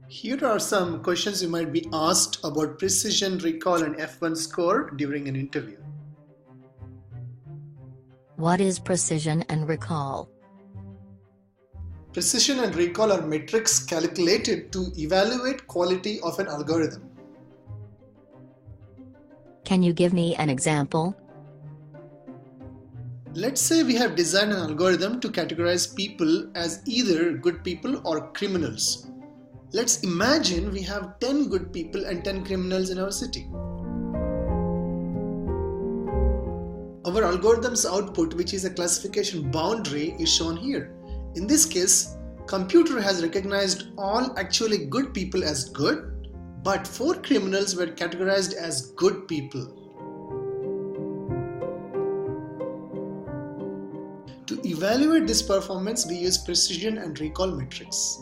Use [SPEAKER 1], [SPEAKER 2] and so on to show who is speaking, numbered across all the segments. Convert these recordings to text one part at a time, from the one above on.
[SPEAKER 1] Here are some questions you might be asked about precision, recall, and F1 score during an interview.
[SPEAKER 2] What is precision and recall?
[SPEAKER 1] Precision and recall are metrics calculated to evaluate quality of an algorithm.
[SPEAKER 2] Can you give me an example?
[SPEAKER 1] Let's say we have designed an algorithm to categorize people as either good people or criminals. Let's imagine we have 10 good people and 10 criminals in our city. Our algorithm's output, which is a classification boundary, is shown here. In this case, computer has recognized all actually good people as good, but 4 criminals were categorized as good people. To evaluate this performance, we use precision and recall metrics.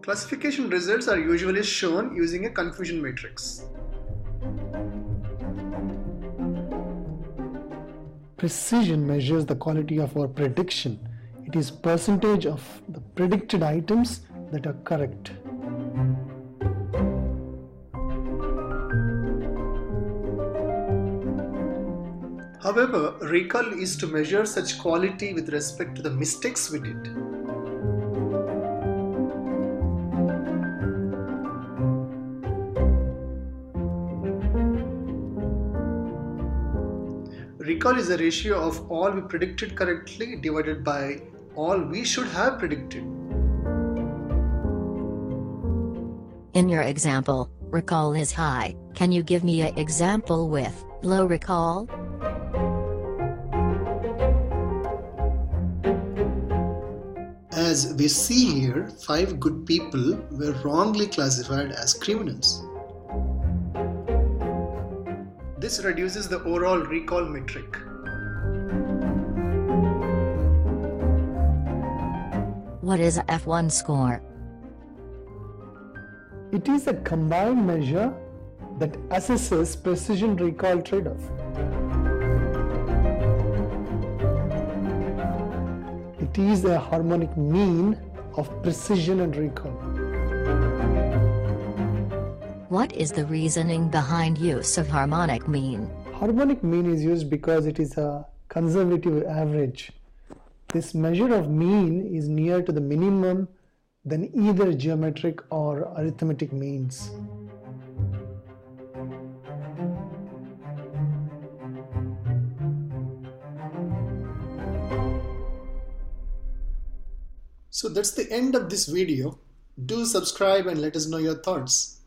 [SPEAKER 1] Classification results are usually shown using a confusion matrix.
[SPEAKER 3] Precision measures the quality of our prediction. It is percentage of the predicted items that are correct.
[SPEAKER 1] However, recall is to measure such quality with respect to the mistakes we did. Recall is a ratio of all we predicted correctly divided by all we should have predicted.
[SPEAKER 2] In your example, recall is high. Can you give me an example with low recall?
[SPEAKER 1] As we see here, 5 good people were wrongly classified as criminals. This reduces the overall recall metric.
[SPEAKER 2] What is a F1 score?
[SPEAKER 3] It is a combined measure that assesses precision recall trade-off. It is a harmonic mean of precision and recall.
[SPEAKER 2] What is the reasoning behind use of harmonic mean?
[SPEAKER 3] Harmonic mean is used because it is a conservative average. This measure of mean is near to the minimum than either geometric or arithmetic means.
[SPEAKER 1] So that's the end of this video. Do subscribe and let us know your thoughts.